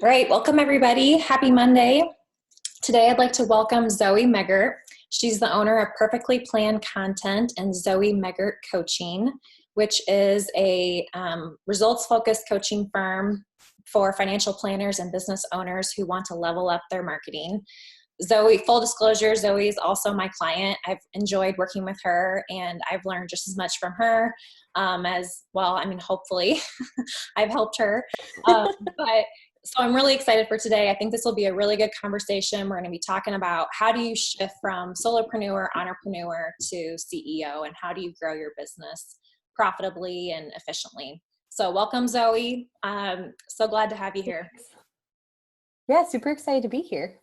All right, welcome everybody. Happy Monday. Today I'd like to welcome Zoe Meggert. She's the owner of Perfectly Planned Content and Zoe Meggert Coaching, which is a results-focused coaching firm for financial planners and business owners who want to level up their marketing. Zoe, full disclosure, Zoe is also my client. I've enjoyed working with her and I've learned just as much from her as well. I mean, hopefully I've helped her. So I'm really excited for today. I think this will be a really good conversation. We're going to be talking about how do you shift from solopreneur, entrepreneur to CEO, and how do you grow your business profitably and efficiently. So welcome, Zoe. So glad to have you here. Yeah, super excited to be here.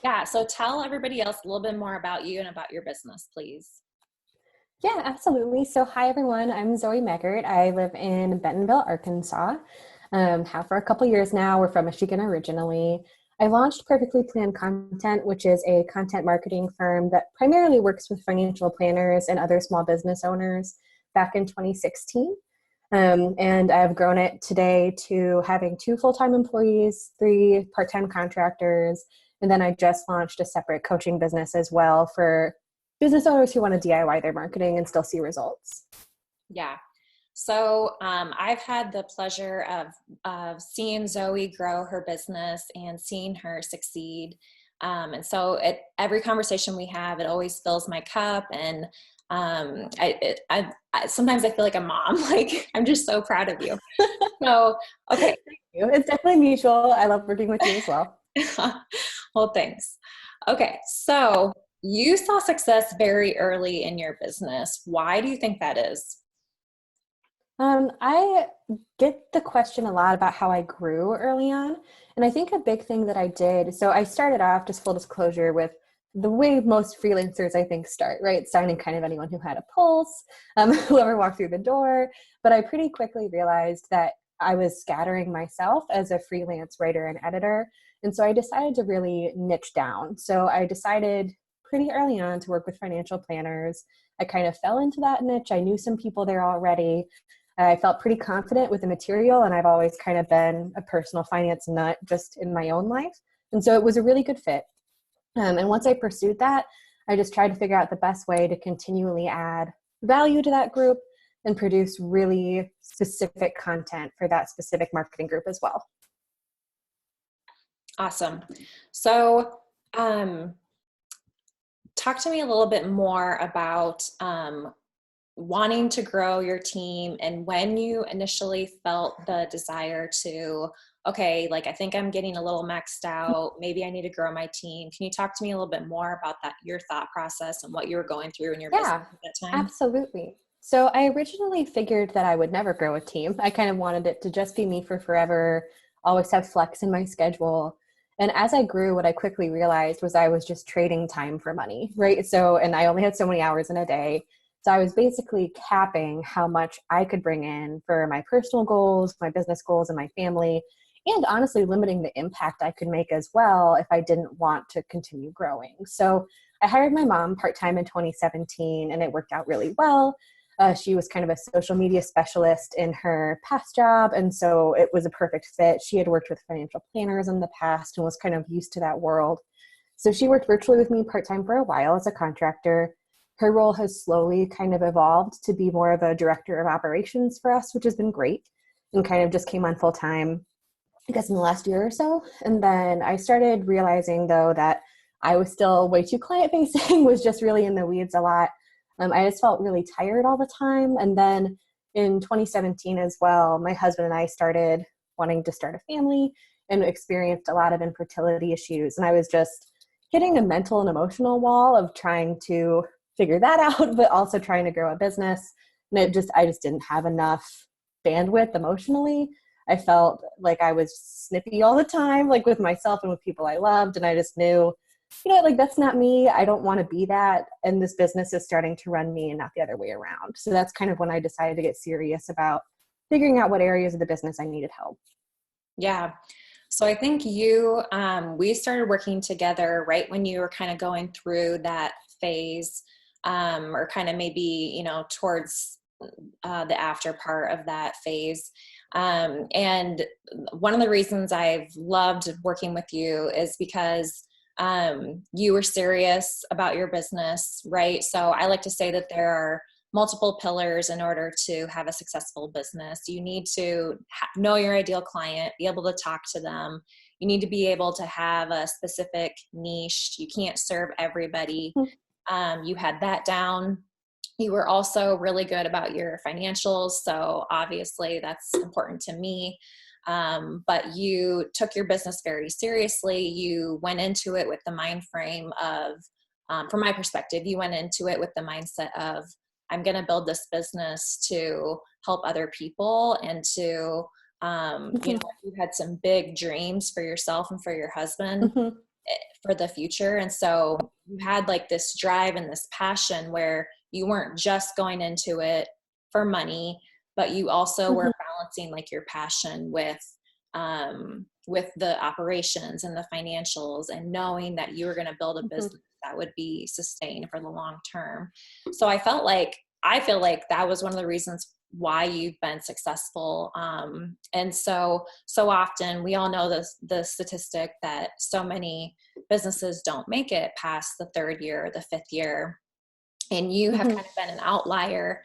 Yeah, so tell everybody else a little bit more about you and about your business, please. Yeah, absolutely. So hi, everyone. I'm Zoe Meggert. I live in Bentonville, Arkansas. Have for a couple years now. We're from Michigan originally. I launched Perfectly Planned Content, which is a content marketing firm that primarily works with financial planners and other small business owners back in 2016. And I've grown it today to having 2 full-time employees, 3 part-time contractors, and then I just launched a separate coaching business as well for business owners who want to DIY their marketing and still see results. Yeah. So I've had the pleasure of seeing Zoe grow her business and seeing her succeed. And so at every conversation we have, it always fills my cup. And sometimes I feel like a mom. Like, I'm just so proud of you. So, okay. Thank you. It's definitely mutual. I love working with you as well. Well, thanks. Okay. So you saw success very early in your business. Why do you think that is? I get the question a lot about how I grew early on. And I think a big thing that I did, so I started off, just full disclosure, with the way most freelancers, I think, start, right? Signing kind of anyone who had a pulse, whoever walked through the door. But I pretty quickly realized that I was scattering myself as a freelance writer and editor. And so I decided to really niche down. So I decided pretty early on to work with financial planners. I kind of fell into that niche. I knew some people there already. I felt pretty confident with the material, and I've always kind of been a personal finance nut just in my own life. And so it was a really good fit. And once I pursued that, I just tried to figure out the best way to continually add value to that group and produce really specific content for that specific marketing group as well. Awesome. So, talk to me a little bit more about wanting to grow your team and when you initially felt the desire to, okay, like I think I'm getting a little maxed out. Maybe I need to grow my team. Can you talk to me a little bit more about that, your thought process and what you were going through in your business at that time? Absolutely. So I originally figured that I would never grow a team. I kind of wanted it to just be me for forever, always have flex in my schedule. And as I grew, what I quickly realized was I was just trading time for money, right? So, and I only had so many hours in a day. So I was basically capping how much I could bring in for my personal goals, my business goals, and my family, and honestly limiting the impact I could make as well if I didn't want to continue growing. So I hired my mom part-time in 2017, and it worked out really well. She was kind of a social media specialist in her past job, and so it was a perfect fit. She had worked with financial planners in the past and was kind of used to that world. So she worked virtually with me part-time for a while as a contractor. Her role has slowly kind of evolved to be more of a director of operations for us, which has been great, and kind of just came on full-time, I guess, in the last year or so. And then I started realizing, though, that I was still way too client-facing, was just really in the weeds a lot. I just felt really tired all the time. And then in 2017 as well, my husband and I started wanting to start a family and experienced a lot of infertility issues. And I was just hitting a mental and emotional wall of trying to figure that out, but also trying to grow a business. And I just didn't have enough bandwidth emotionally. I felt like I was snippy all the time, like with myself and with people I loved. And I just knew, like that's not me. I don't want to be that. And this business is starting to run me and not the other way around. So that's kind of when I decided to get serious about figuring out what areas of the business I needed help. Yeah. So I think we started working together right when you were kind of going through that phase, or kind of maybe, towards the after part of that phase. And one of the reasons I've loved working with you is because you were serious about your business, right? So I like to say that there are multiple pillars in order to have a successful business. You need to know your ideal client, be able to talk to them. You need to be able to have a specific niche. You can't serve everybody. You had that down. You were also really good about your financials. So obviously that's important to me. But you took your business very seriously. You went into it with the mind frame of, from my perspective, you went into it with the mindset of, I'm going to build this business to help other people and to, you know, you had some big dreams for yourself and for your husband for the future. And so you had like this drive and this passion where you weren't just going into it for money, but you also were balancing like your passion with the operations and the financials and knowing that you were going to build a business that would be sustained for the long term. So I feel like that was one of the reasons why you've been successful. And so often we all know the statistic that so many businesses don't make it past the third year or the fifth year. And you have kind of been an outlier,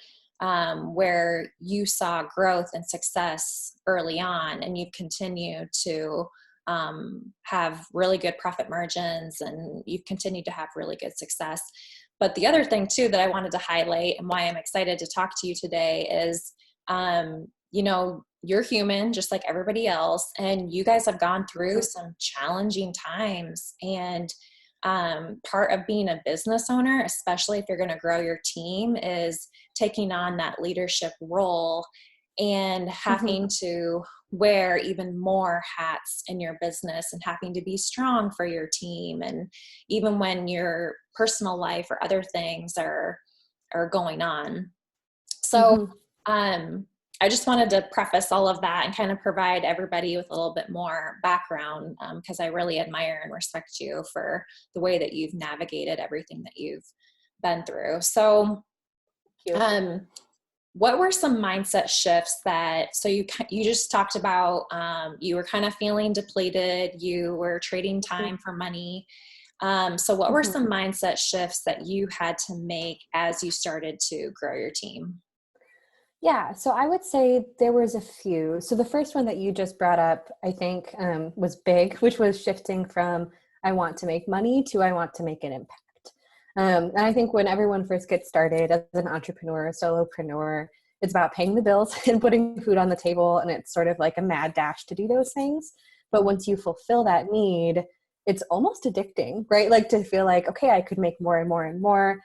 where you saw growth and success early on, and you've continued to have really good profit margins, and you've continued to have really good success. But the other thing too that I wanted to highlight and why I'm excited to talk to you today is, you know, you're human just like everybody else, and you guys have gone through some challenging times. And part of being a business owner, especially if you're going to grow your team, is taking on that leadership role and having to wear even more hats in your business and having to be strong for your team. And even when your personal life or other things are going on. So, I just wanted to preface all of that and kind of provide everybody with a little bit more background, because I really admire and respect you for the way that you've navigated everything that you've been through. So, what were some mindset shifts so you just talked about, you were kind of feeling depleted, you were trading time for money. So what were some mindset shifts that you had to make as you started to grow your team? Yeah, so I would say there was a few. So the first one that you just brought up, I think, was big, which was shifting from I want to make money to I want to make an impact. And I think when everyone first gets started as an entrepreneur, solopreneur, it's about paying the bills and putting food on the table. And it's sort of like a mad dash to do those things. But once you fulfill that need, it's almost addicting, right? Like to feel like, okay, I could make more and more and more.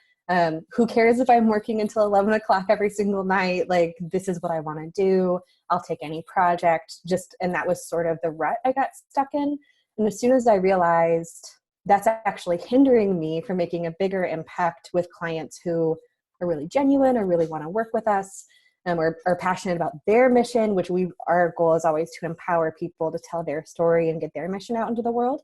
Who cares if I'm working until 11 o'clock every single night? Like, this is what I want to do. I'll take any project. And that was sort of the rut I got stuck in. And as soon as I realized that's actually hindering me from making a bigger impact with clients who are really genuine or really want to work with us, or are passionate about their mission, which our goal is always to empower people to tell their story and get their mission out into the world.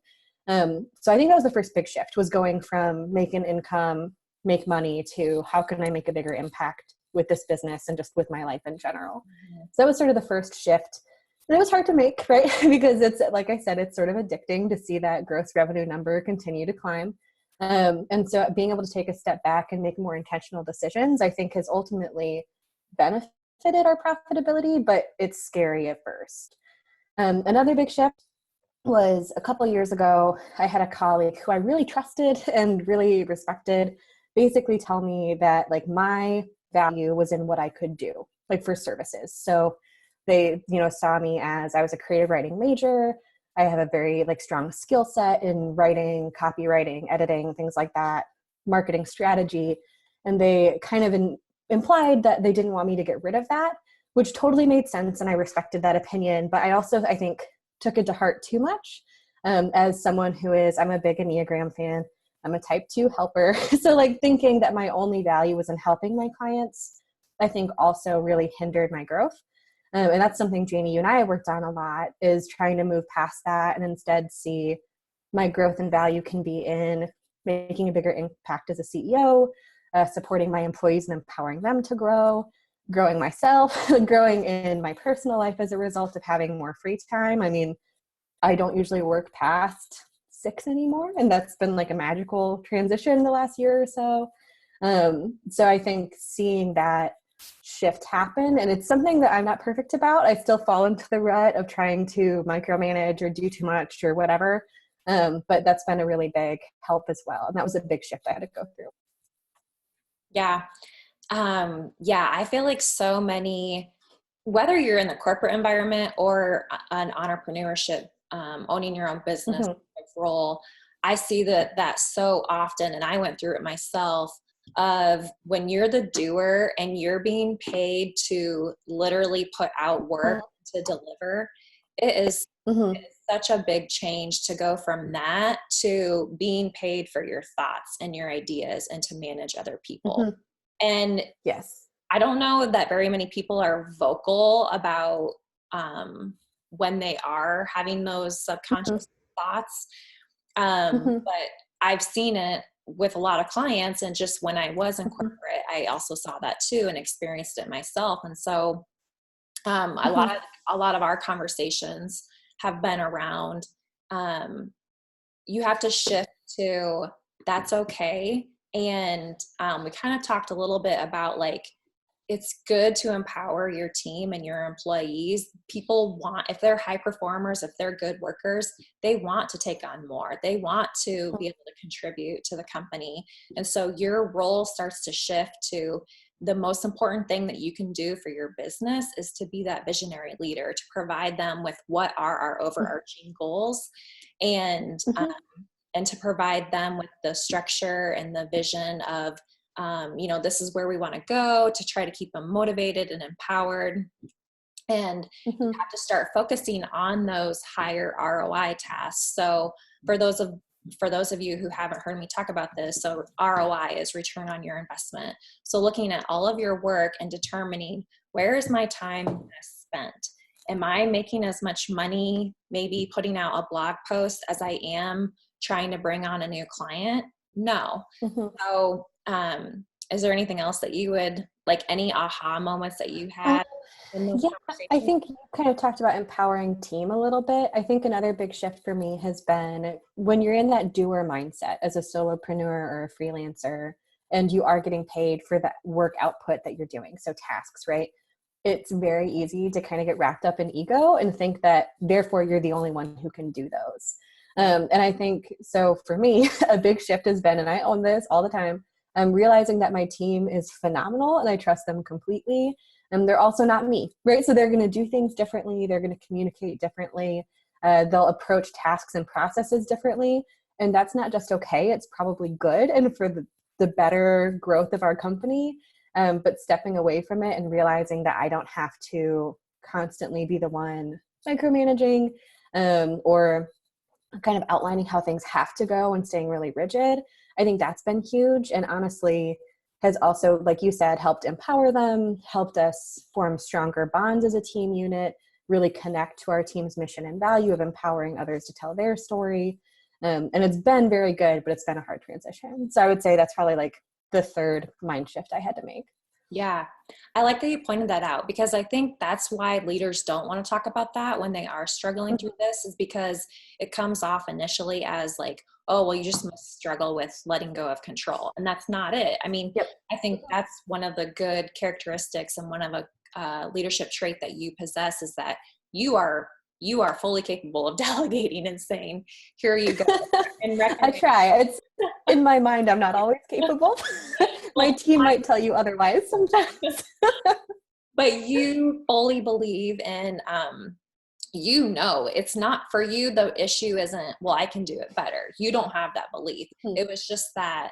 So I think that was the first big shift, was going from make an income, make money, to how can I make a bigger impact with this business and just with my life in general. So that was sort of the first shift. And it was hard to make, right? Because it's, like I said, it's sort of addicting to see that gross revenue number continue to climb. And so being able to take a step back and make more intentional decisions, I think, has ultimately benefited our profitability, but it's scary at first. Another big shift was a couple of years ago. I had a colleague who I really trusted and really respected basically tell me that like my value was in what I could do, like for services. So they, saw me as I was a creative writing major. I have a very like strong skill set in writing, copywriting, editing, things like that, marketing strategy. And they kind of implied that they didn't want me to get rid of that, which totally made sense. And I respected that opinion. But I also, I think, took it to heart too much. As someone I'm a big Enneagram fan. I'm a type 2 helper. So like thinking that my only value was in helping my clients, I think also really hindered my growth. And that's something, Janie, you and I have worked on a lot, is trying to move past that and instead see my growth and value can be in making a bigger impact as a CEO, supporting my employees and empowering them to grow, growing myself, growing in my personal life as a result of having more free time. I mean, I don't usually work past 6 anymore, and that's been like a magical transition the last year or so. So I think seeing that shift happen, and it's something that I'm not perfect about. I still fall into the rut of trying to micromanage or do too much or whatever. But that's been a really big help as well. And that was a big shift I had to go through. Yeah. Yeah, I feel like so many, whether you're in the corporate environment or an entrepreneurship, owning your own business role, I see that so often, and I went through it myself, of when you're the doer and you're being paid to literally put out work to deliver, it is such a big change to go from that to being paid for your thoughts and your ideas and to manage other people. And yes, I don't know that very many people are vocal about when they are having those subconscious thoughts. But I've seen it with a lot of clients, and just when I was in corporate, I also saw that too and experienced it myself. And so a lot of our conversations have been around you have to shift to that's okay. And we kind of talked a little bit about like, it's good to empower your team and your employees. People want, if they're high performers, if they're good workers, they want to take on more. They want to be able to contribute to the company. And so your role starts to shift to the most important thing that you can do for your business is to be that visionary leader, to provide them with what are our overarching goals, and to provide them with the structure and the vision of this is where we want to go, to try to keep them motivated and empowered. And you have to start focusing on those higher ROI tasks. So for those of you who haven't heard me talk about this, so ROI is return on your investment. So looking at all of your work and determining, where is my time best spent? Am I making as much money maybe putting out a blog post as I am trying to bring on a new client? No. So is there anything else that you would, like any aha moments that you had in those conversations? I think you kind of talked about empowering team a little bit. I think another big shift for me has been when you're in that doer mindset as a solopreneur or a freelancer, and you are getting paid for that work output that you're doing. So tasks, right? It's very easy to kind of get wrapped up in ego and think that therefore you're the only one who can do those. And I think, so for me, a big shift has been, and I own this all the time, I'm realizing that my team is phenomenal and I trust them completely. And they're also not me, right? So they're going to do things differently. They're going to communicate differently. They'll approach tasks and processes differently. And that's not just okay, it's probably good and for the better growth of our company. But stepping away from it and realizing that I don't have to constantly be the one micromanaging or kind of outlining how things have to go and staying really rigid. I think that's been huge, and honestly has also, like you said, helped empower them, helped us form stronger bonds as a team unit, really connect to our team's mission and value of empowering others to tell their story. And it's been very good, but it's been a hard transition. So I would say that's probably like the third mind shift I had to make. Yeah. I like that you pointed that out, because I think that's why leaders don't want to talk about that when they are struggling through this, is because it comes off initially as like, oh, well, you just must struggle with letting go of control. And that's not it. I mean, I think that's one of the good characteristics and one of a leadership trait that you possess, is that you are fully capable of delegating and saying, here you go. And I try. It's in my mind, I'm not always capable. My team might tell you otherwise sometimes. But you fully believe in, it's not for you. The issue isn't, well, I can do it better. You don't have that belief. It was just that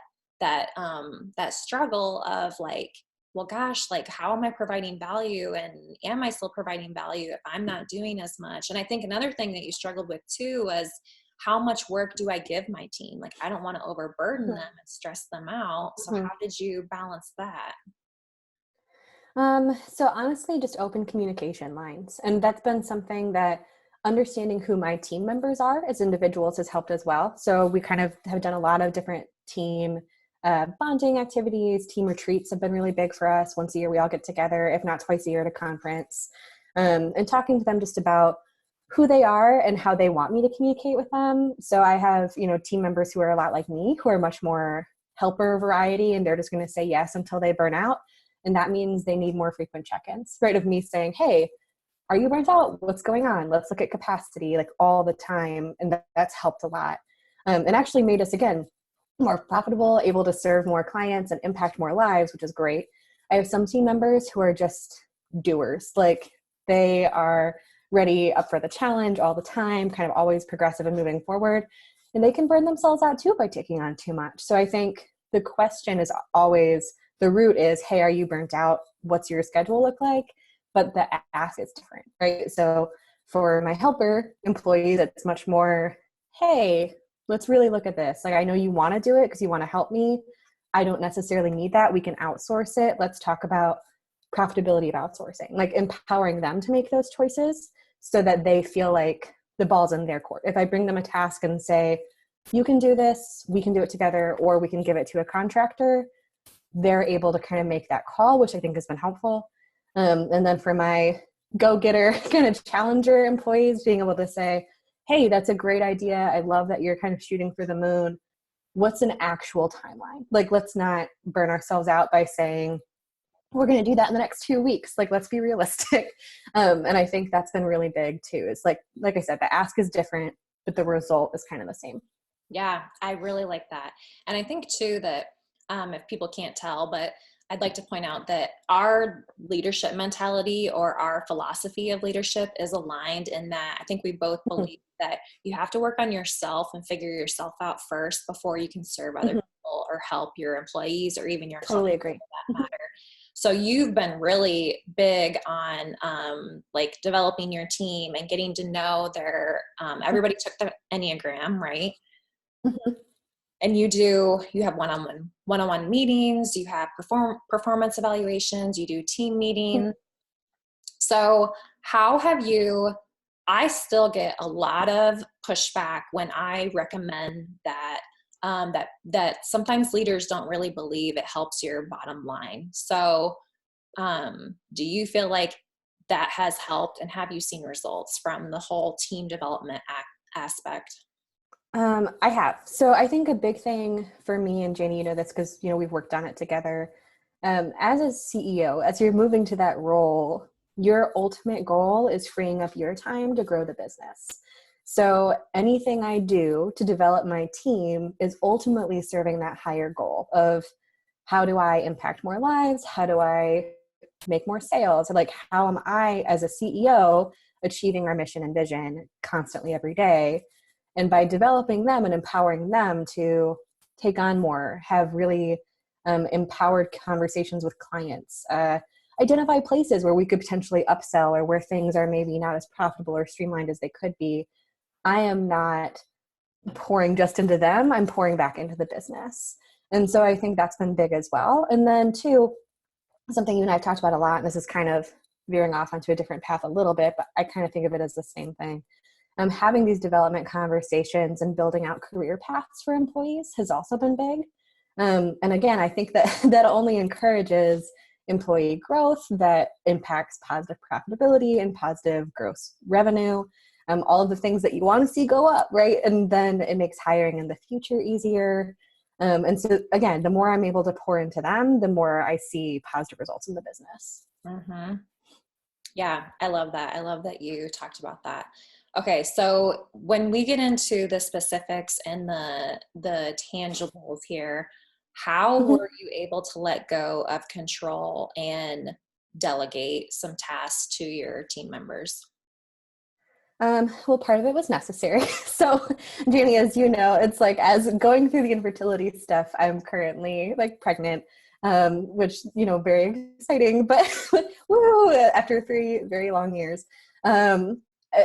struggle of like, well, gosh, like, how am I providing value? And am I still providing value if I'm not doing as much? And I think another thing that you struggled with too was, how much work do I give my team? Like, I don't want to overburden them and stress them out. So how did you balance that? So honestly, just open communication lines. And that's been something that understanding who my team members are as individuals has helped as well. So we kind of have done a lot of different team bonding activities. Team retreats have been really big for us. Once a year, we all get together, if not twice a year, at a conference, and talking to them just about who they are and how they want me to communicate with them. So I have, team members who are a lot like me, who are much more helper variety, and they're just going to say yes until they burn out. And that means they need more frequent check-ins, right? Of me saying, hey, are you burnt out? What's going on? Let's look at capacity, like all the time. And that's helped a lot. And actually made us, again, more profitable, able to serve more clients and impact more lives, which is great. I have some team members who are just doers. Like they are ready, up for the challenge all the time, kind of always progressive and moving forward. And they can burn themselves out too by taking on too much. So I think the question is always, the root is, hey, are you burnt out? What's your schedule look like? But the ask is different, right? So for my helper employees, it's much more, hey, let's really look at this. Like, I know you want to do it because you want to help me. I don't necessarily need that. We can outsource it. Let's talk about profitability of outsourcing, like empowering them to make those choices so that they feel like the ball's in their court. If I bring them a task and say, you can do this, we can do it together, or we can give it to a contractor, they're able to kind of make that call, which I think has been helpful. And then for my go-getter kind of challenger employees, being able to say, hey, that's a great idea. I love that you're kind of shooting for the moon. What's an actual timeline? Like, let's not burn ourselves out by saying, we're going to do that in the next 2 weeks. Like, let's be realistic. And I think that's been really big too. It's like I said, the ask is different, but the result is kind of the same. Yeah, I really like that. And I think too that if people can't tell, but I'd like to point out that our leadership mentality or our philosophy of leadership is aligned in that I think we both believe that you have to work on yourself and figure yourself out first before you can serve other people or help your employees or even your Totally clients agree. for that matter. So you've been really big on like developing your team and getting to know their, everybody took the Enneagram, right? Mm-hmm. And you have one-on-one meetings, you have performance evaluations, you do team meetings. So how have you, I still get a lot of pushback when I recommend that, that sometimes leaders don't really believe it helps your bottom line. So do you feel like that has helped, and have you seen results from the whole team development aspect? I have. So I think a big thing for me and Janie, that's because, we've worked on it together. As a CEO, as you're moving to that role, your ultimate goal is freeing up your time to grow the business. So anything I do to develop my team is ultimately serving that higher goal of how do I impact more lives? How do I make more sales? Like, how am I as a CEO achieving our mission and vision constantly every day? And by developing them and empowering them to take on more, have really empowered conversations with clients, identify places where we could potentially upsell or where things are maybe not as profitable or streamlined as they could be, I am not pouring just into them, I'm pouring back into the business. And so I think that's been big as well. And then two, something you and I have talked about a lot, and this is kind of veering off onto a different path a little bit, but I kind of think of it as the same thing. Having these development conversations and building out career paths for employees has also been big. And again, I think that that only encourages employee growth, that impacts positive profitability and positive gross revenue, all of the things that you want to see go up, right? And then it makes hiring in the future easier. And so again, the more I'm able to pour into them, the more I see positive results in the business. Mm-hmm. Yeah, I love that. I love that you talked about that. Okay, so when we get into the specifics and the tangibles here, how were you able to let go of control and delegate some tasks to your team members? Well, part of it was necessary. So, Jamie, as you know, it's like as going through the infertility stuff, I'm currently like pregnant, which, very exciting, but woo, after 3 very long years.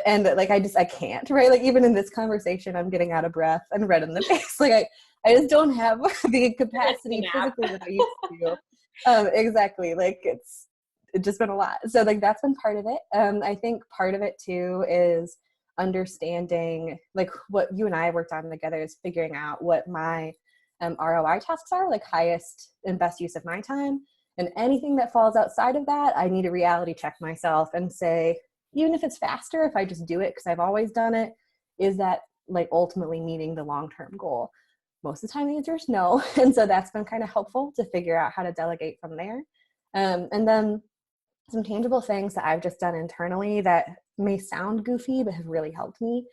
And like, I can't, right? Like even in this conversation, I'm getting out of breath and red in the face. Like I just don't have the capacity physically that I used to. Exactly. Like it's just been a lot. So like that's been part of it. I think part of it too is understanding like what you and I worked on together is figuring out what my ROI tasks are, like highest and best use of my time. And anything that falls outside of that, I need to reality check myself and say, even if it's faster, if I just do it because I've always done it, is that like ultimately meeting the long-term goal? Most of the time the answer is no. And so that's been kind of helpful to figure out how to delegate from there. And then some tangible things that I've just done internally that may sound goofy, but have really helped me.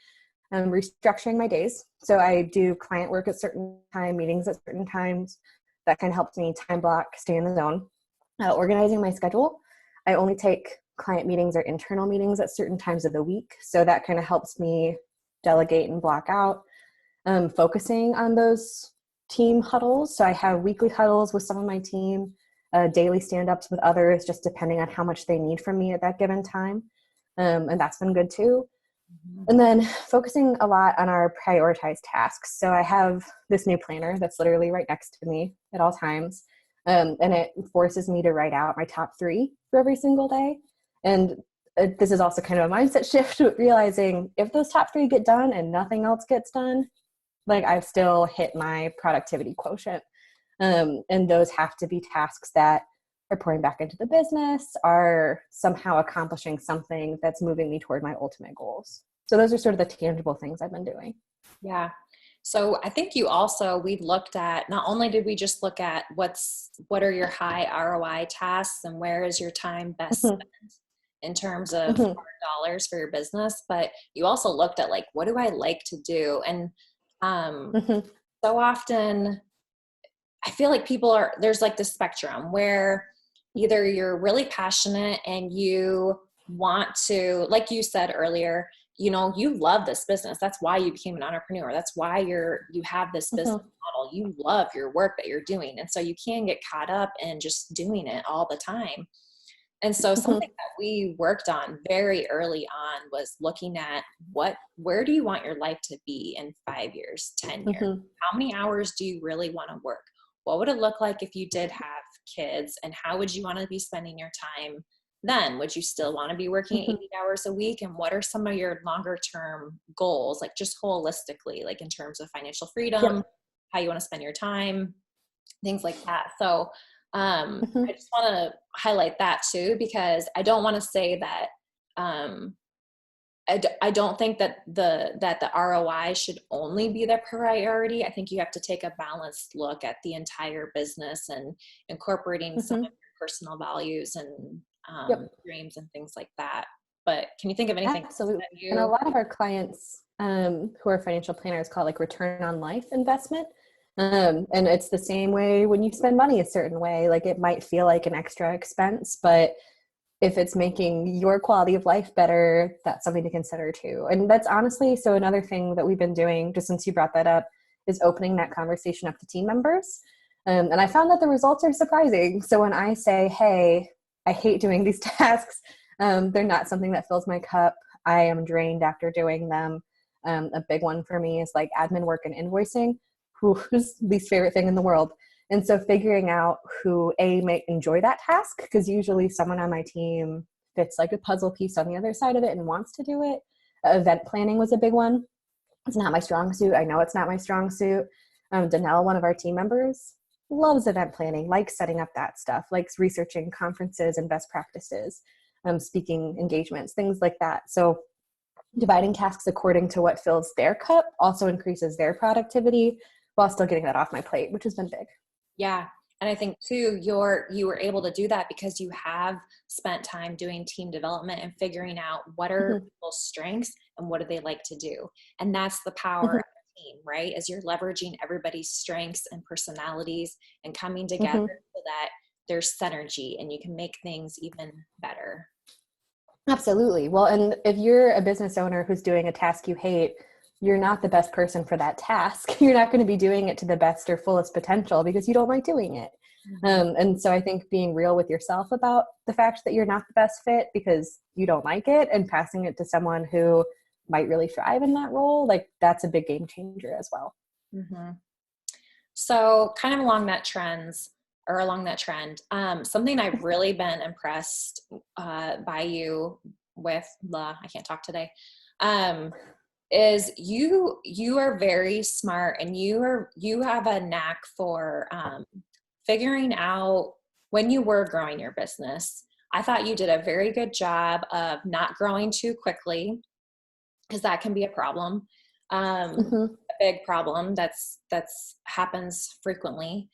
Restructuring my days. So I do client work at certain time, meetings at certain times. That kind of helps me time block, stay in the zone. Organizing my schedule. I only take client meetings or internal meetings at certain times of the week. So that kind of helps me delegate and block out. Focusing on those team huddles. So I have weekly huddles with some of my team, daily stand-ups with others, just depending on how much they need from me at that given time. And that's been good too. And then focusing a lot on our prioritized tasks. So I have this new planner that's literally right next to me at all times. And it forces me to write out my top 3 for every single day. And this is also kind of a mindset shift, realizing if those top 3 get done and nothing else gets done, like I've still hit my productivity quotient. And those have to be tasks that are pouring back into the business, are somehow accomplishing something that's moving me toward my ultimate goals. So those are sort of the tangible things I've been doing. Yeah. So I think we looked at, not only did we just look at what are your high ROI tasks and where is your time best spent in terms of hard dollars for your business, but you also looked at like, what do I like to do? And so often I feel like there's like this spectrum where either you're really passionate and you want to, like you said earlier, you love this business. That's why you became an entrepreneur. That's why you have this business model. You love your work that you're doing. And so you can get caught up in just doing it all the time. And so something that we worked on very early on was looking at where do you want your life to be in 5 years, 10 years? How many hours do you really want to work? What would it look like if you did have kids, and how would you want to be spending your time then? Would you still want to be working 80 hours a week? And what are some of your longer term goals, like just holistically, like in terms of financial freedom, how you want to spend your time, things like that. So I just want to highlight that too, because I don't want to say that I don't think that the ROI should only be the priority. I think you have to take a balanced look at the entire business and incorporating some of your personal values and dreams and things like that. But can you think of anything? Absolutely. And a lot of our clients who are financial planners call it like return on life investment. And it's the same way when you spend money a certain way. Like it might feel like an extra expense, but if it's making your quality of life better, that's something to consider too. And that's honestly, so another thing that we've been doing, just since you brought that up, is opening that conversation up to team members. And I found that the results are surprising. So when I say, hey, I hate doing these tasks, they're not something that fills my cup, I am drained after doing them. A big one for me is like admin work and invoicing, whose least favorite thing in the world. And so figuring out who may enjoy that task, because usually someone on my team fits like a puzzle piece on the other side of it and wants to do it. Event planning was a big one. It's not my strong suit. I know it's not my strong suit. Danelle, one of our team members, loves event planning, likes setting up that stuff, likes researching conferences and best practices, speaking engagements, things like that. So dividing tasks according to what fills their cup also increases their productivity while still getting that off my plate, which has been big. Yeah. And I think too, you were able to do that because you have spent time doing team development and figuring out what are people's strengths and what do they like to do. And that's the power of a team, right? As you're leveraging everybody's strengths and personalities and coming together so that there's synergy and you can make things even better. Absolutely. Well, and if you're a business owner who's doing a task you hate, you're not the best person for that task. You're not going to be doing it to the best or fullest potential because you don't like doing it. And so I think being real with yourself about the fact that you're not the best fit because you don't like it and passing it to someone who might really thrive in that role, like that's a big game changer as well. So kind of along that trend, something I've really been impressed by you with, I can't talk today, is you are very smart, and you have a knack for figuring out when you were growing your business. I thought you did a very good job of not growing too quickly, because that can be a problem, Mm-hmm. a big problem that's happens frequently.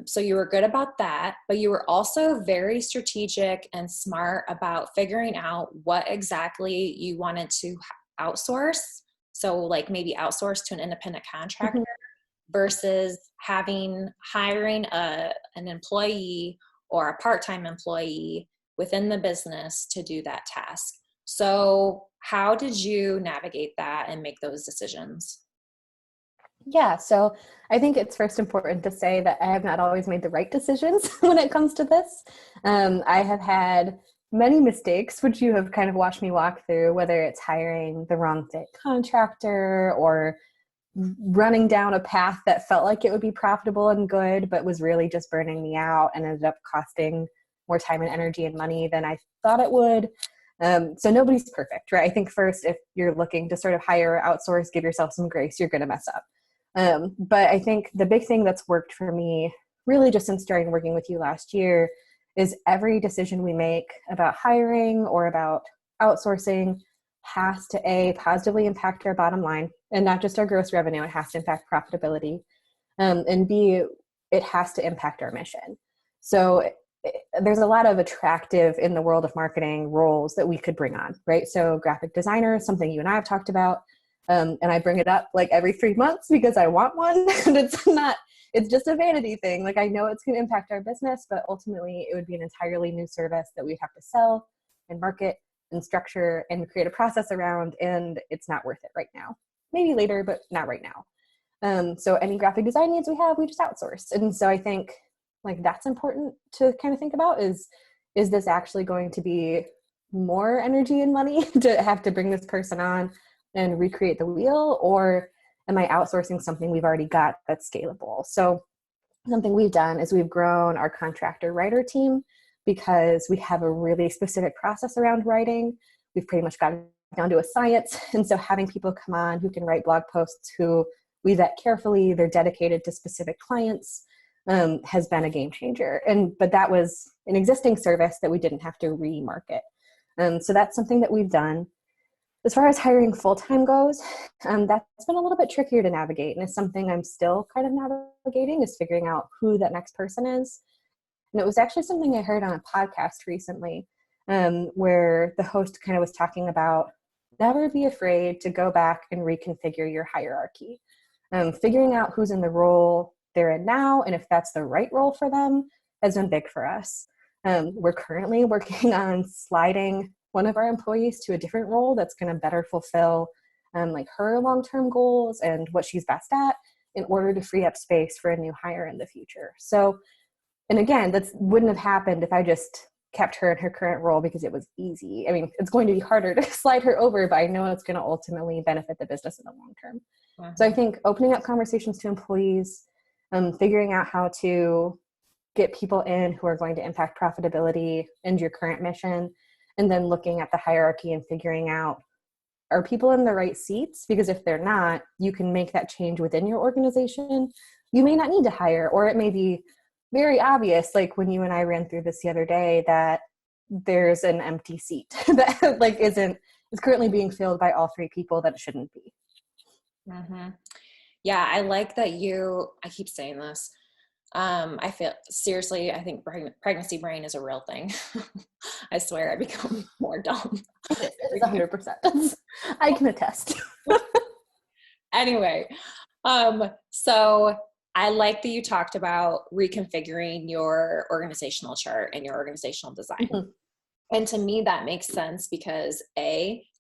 So you were good about that, but you were also very strategic and smart about figuring out what exactly you wanted to outsource. So like maybe outsource to an independent contractor Mm-hmm. versus hiring an employee or a part-time employee within the business to do that task. So how did you navigate that and make those decisions? Yeah, so I think it's first important to say that I have not always made the right decisions when it comes to this. I have had many mistakes, which you have kind of watched me walk through, whether it's hiring the wrong fit contractor or running down a path that felt like it would be profitable and good, but was really just burning me out and ended up costing more time and energy and money than I thought it would. So nobody's perfect, right? I think first, if you're looking to sort of hire or outsource, give yourself some grace, you're going to mess up. But I think the big thing that's worked for me, really just since starting working with you last year, is every decision we make about hiring or about outsourcing has to positively impact our bottom line, and not just our gross revenue. It has to impact profitability, and B, it has to impact our mission. So there's a lot of attractive in the world of marketing roles that we could bring on, right? So graphic designer is something you and I have talked about. And I bring it up like every 3 months because I want one. And it's just a vanity thing. Like, I know it's going to impact our business, but ultimately it would be an entirely new service that we'd have to sell and market and structure and create a process around. And it's not worth it right now. Maybe later, but not right now. So any graphic design needs we have, we just outsource. And so I think like that's important to kind of think about is this actually going to be more energy and money to have to bring this person on and recreate the wheel, or am I outsourcing something we've already got that's scalable? So something we've done is we've grown our contractor writer team because we have a really specific process around writing. We've pretty much got it down to a science. And so having people come on who can write blog posts, who we vet carefully, they're dedicated to specific clients, has been a game changer. But that was an existing service that we didn't have to remarket. So that's something that we've done. As far as hiring full-time goes, that's been a little bit trickier to navigate, and it's something I'm still kind of navigating, is figuring out who that next person is. And it was actually something I heard on a podcast recently, where the host kind of was talking about never be afraid to go back and reconfigure your hierarchy. Figuring out who's in the role they're in now and if that's the right role for them has been big for us. We're currently working on sliding one of our employees to a different role that's going to better fulfill like her long-term goals and what she's best at, in order to free up space for a new hire in the future. So, and again, that wouldn't have happened if I just kept her in her current role because it was easy. I mean, it's going to be harder to slide her over, but I know it's going to ultimately benefit the business in the long term. Mm-hmm. So I think opening up conversations to employees, figuring out how to get people in who are going to impact profitability and your current mission, and then looking at the hierarchy and figuring out, are people in the right seats? Because if they're not, you can make that change within your organization. You may not need to hire, or it may be very obvious, like when you and I ran through this the other day, that there's an empty seat that like is currently being filled by all three people that it shouldn't be. Mm-hmm. Yeah, I like that I keep saying this. I feel seriously, I think pregnancy brain is a real thing. I swear I become more dumb. It is 100%. I can attest. Anyway, so I like that you talked about reconfiguring your organizational chart and your organizational design. Mm-hmm. And to me, that makes sense because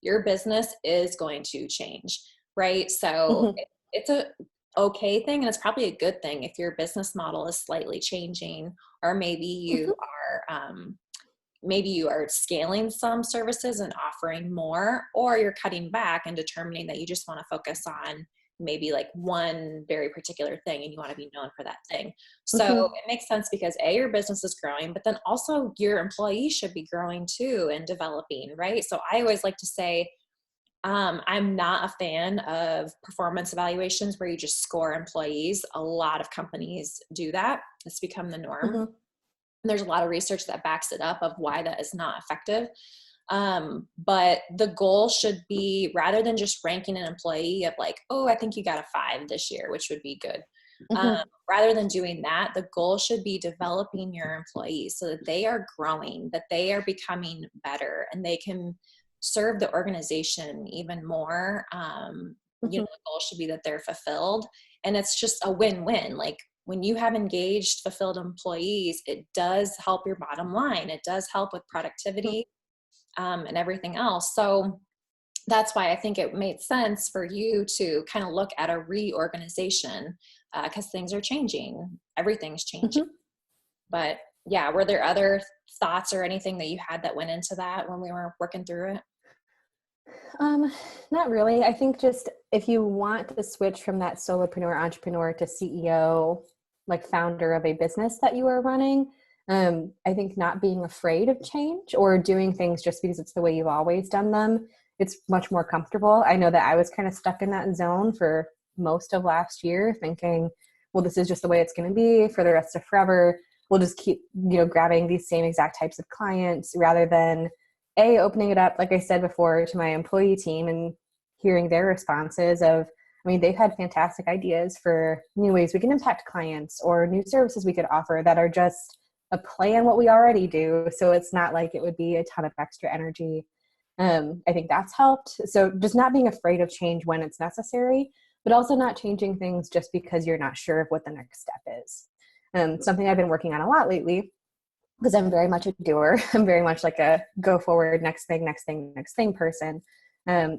your business is going to change, right? So Mm-hmm. it's a okay thing, and it's probably a good thing if your business model is slightly changing, or maybe you are scaling some services and offering more, or you're cutting back and determining that you just want to focus on maybe like one very particular thing and you want to be known for that thing. So Mm-hmm. it makes sense because your business is growing, but then also your employees should be growing too and developing, right? So I always like to say, I'm not a fan of performance evaluations where you just score employees. A lot of companies do that. It's become the norm. Mm-hmm. There's a lot of research that backs it up of why that is not effective. But the goal should be, rather than just ranking an employee of like, oh, I think you got a 5 this year, which would be good. Mm-hmm. Rather than doing that, the goal should be developing your employees so that they are growing, that they are becoming better, and they can serve the organization even more. Mm-hmm. The goal should be that they're fulfilled, and it's just a win-win. Like, when you have engaged, fulfilled employees, it does help your bottom line. It does help with productivity, and everything else. So that's why I think it made sense for you to kind of look at a reorganization, because things are changing. Everything's changing. Mm-hmm. But yeah, were there other thoughts or anything that you had that went into that when we were working through it? Not really. I think just if you want to switch from that solopreneur entrepreneur to CEO, like founder of a business that you are running, I think not being afraid of change or doing things just because it's the way you've always done them, it's much more comfortable. I know that I was kind of stuck in that zone for most of last year, thinking, well, this is just the way it's going to be for the rest of forever. We'll just keep, grabbing these same exact types of clients rather than opening it up, like I said before, to my employee team and hearing their responses of, they've had fantastic ideas for new ways we can impact clients or new services we could offer that are just a play on what we already do. So it's not like it would be a ton of extra energy. I think that's helped. So just not being afraid of change when it's necessary, but also not changing things just because you're not sure of what the next step is. Something I've been working on a lot lately, because I'm very much a doer. I'm very much like a go forward, next thing person,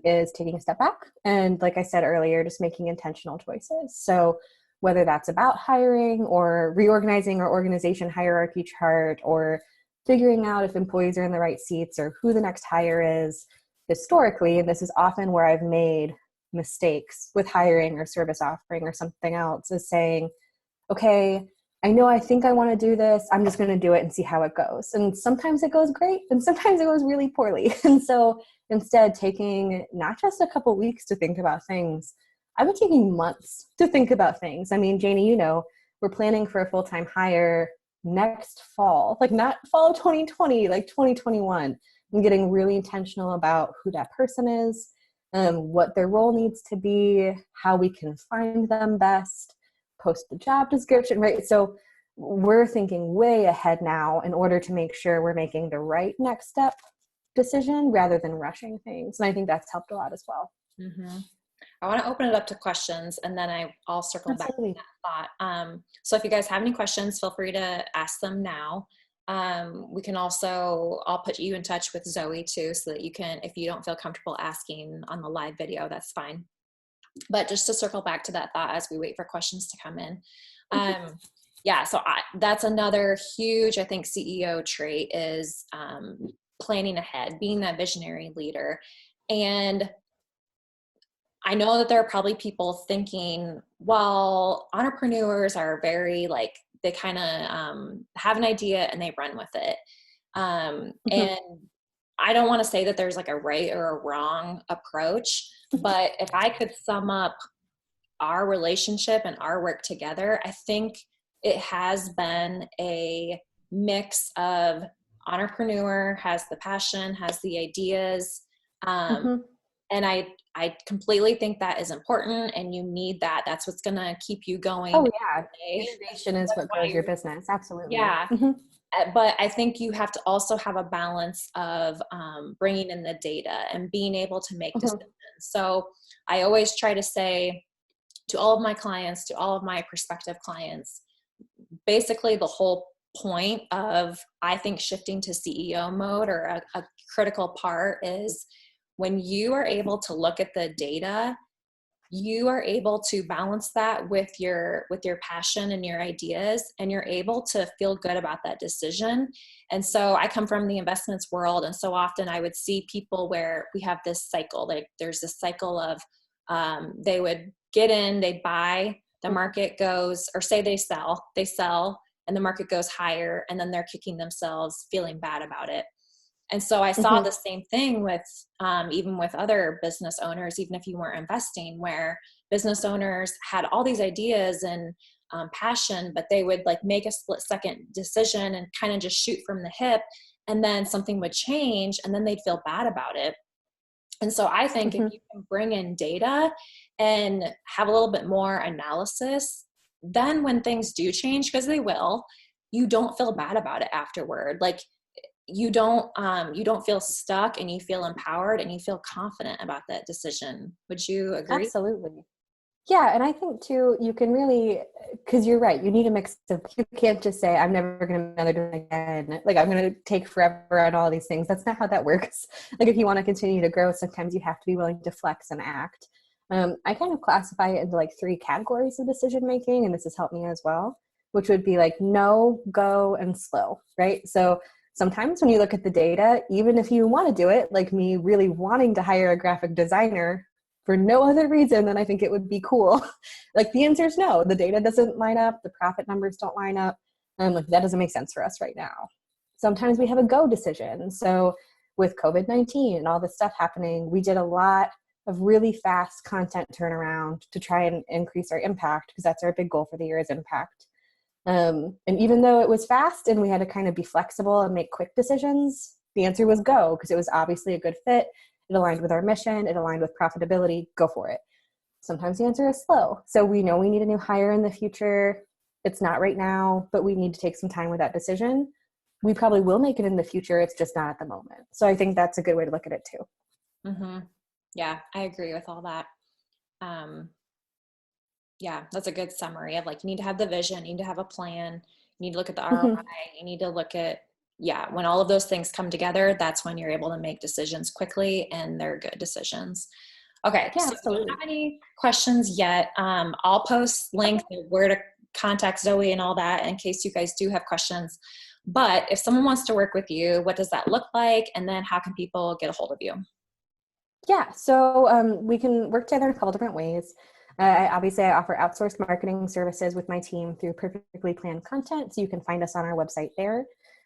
is taking a step back. And like I said earlier, just making intentional choices. So whether that's about hiring or reorganizing our organization hierarchy chart or figuring out if employees are in the right seats or who the next hire is historically, and this is often where I've made mistakes with hiring or service offering or something else, is saying, okay, I think I want to do this. I'm just going to do it and see how it goes. And sometimes it goes great and sometimes it goes really poorly. And so instead, taking not just a couple weeks to think about things, I've been taking months to think about things. Janie, we're planning for a full-time hire next fall, like not fall of 2020, like 2021. I'm getting really intentional about who that person is, what their role needs to be, how we can find them best, post the job description, right? So we're thinking way ahead now in order to make sure we're making the right next step decision rather than rushing things. And I think that's helped a lot as well. Mm-hmm. I want to open it up to questions, and then I'll circle Absolutely. back to that thought. So if you guys have any questions, feel free to ask them now. We can also, I'll put you in touch with Zoe too, so that you can, if you don't feel comfortable asking on the live video, that's fine. But just to circle back to that thought as we wait for questions to come in. So that's another huge, I think, CEO trait is planning ahead, being that visionary leader. And I know that there are probably people thinking, well, entrepreneurs are very they kind of have an idea and they run with it. And I don't want to say that there's like a right or a wrong approach, but if I could sum up our relationship and our work together, I think it has been a mix of entrepreneur has the passion, has the ideas. And I completely think that is important, and you need that. That's what's going to keep you going. Oh yeah. Innovation is what grows your business. Absolutely. Yeah. But I think you have to also have a balance of bringing in the data and being able to make decisions. So I always try to say to all of my clients, to all of my prospective clients, basically the whole point of, I think, shifting to CEO mode, or a critical part, is when you are able to look at the data, you are able to balance that with your passion and your ideas, and you're able to feel good about that decision. And so I come from the investments world, and so often I would see people where we have this cycle, like there's this cycle of they would get in, they buy, the market goes, or say they sell, and the market goes higher, and then they're kicking themselves, feeling bad about it. And so I saw the same thing with, even with other business owners, even if you weren't investing, where business owners had all these ideas and passion, but they would like make a split second decision and kind of just shoot from the hip. And then something would change and then they'd feel bad about it. And so I think if you can bring in data and have a little bit more analysis, then when things do change, because they will, you don't feel bad about it afterward. Like you don't feel stuck, and you feel empowered and you feel confident about that decision. Would you agree? Absolutely. Yeah. And I think too, you can really, because you're right, you need a mix of, you can't just say, I'm never going to do it again. Like, I'm going to take forever on all these things. That's not how that works. Like, if you want to continue to grow, sometimes you have to be willing to flex and act. I kind of classify it into like 3 categories of decision making, and this has helped me as well, which would be like no, go, and slow, right? So sometimes when you look at the data, even if you want to do it, like me really wanting to hire a graphic designer for no other reason than I think it would be cool, like the answer is no. The data doesn't line up. The profit numbers don't line up. And like that doesn't make sense for us right now. Sometimes we have a go decision. So with COVID-19 and all this stuff happening, we did a lot of really fast content turnaround to try and increase our impact, because that's our big goal for the year is impact. And even though it was fast and we had to kind of be flexible and make quick decisions, the answer was go, because it was obviously a good fit. It aligned with our mission. It aligned with profitability. Go for it. Sometimes the answer is slow. So we know we need a new hire in the future. It's not right now, but we need to take some time with that decision. We probably will make it in the future. It's just not at the moment. So I think that's a good way to look at it too. Mm-hmm. Yeah, I agree with all that. Yeah, that's a good summary of like, you need to have the vision, you need to have a plan, you need to look at the ROI, you need to look at, yeah, when all of those things come together, that's when you're able to make decisions quickly and they're good decisions. Okay, Yeah, so if you don't absolutely. have any questions yet, I'll post links of where to contact Zoe and all that in case you guys do have questions. But if someone wants to work with you, what does that look like? And then how can people get a hold of you? Yeah, so we can work together in a couple different ways. Obviously, I offer outsourced marketing services with my team through perfectly planned content. So you can find us on our website there.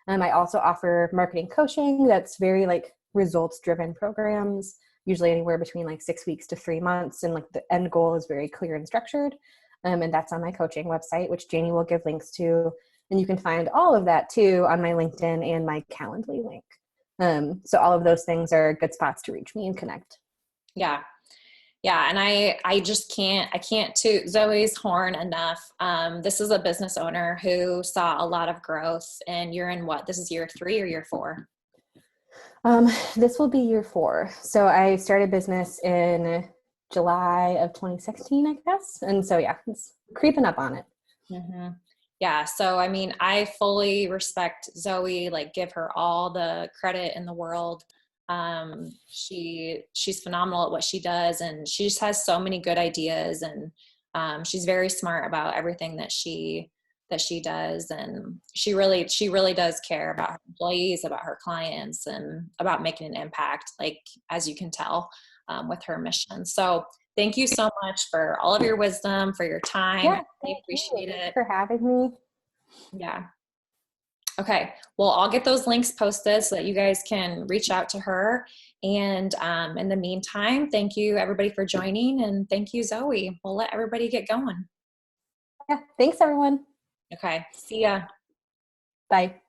I also offer marketing coaching that's very like results driven programs, usually anywhere between like 6 weeks to 3 months. And like the end goal is very clear and structured. And that's on my coaching website, which Janie will give links to. And you can find all of that too on my LinkedIn and my Calendly link. So all of those things are good spots to reach me and connect. Yeah. Yeah. And I can't toot Zoe's horn enough. This is a business owner who saw a lot of growth, and you're in what? This is year 3 or year 4? This will be year 4. So I started business in July of 2016, I guess. And so, yeah, it's creeping up on it. Mm-hmm. Yeah. So, I mean, I fully respect Zoe, like give her all the credit in the world. She's phenomenal at what she does, and she just has so many good ideas, and she's very smart about everything that she does. And she really does care about her employees, about her clients, and about making an impact, like, as you can tell, with her mission. So thank you so much for all of your wisdom, for your time. I Yeah, really thank you. appreciate Thank you it. for having me. Yeah. Okay. Well, I'll get those links posted so that you guys can reach out to her. And in the meantime, thank you everybody for joining, and thank you, Zoe. We'll let everybody get going. Yeah, thanks everyone. Okay. See ya. Bye.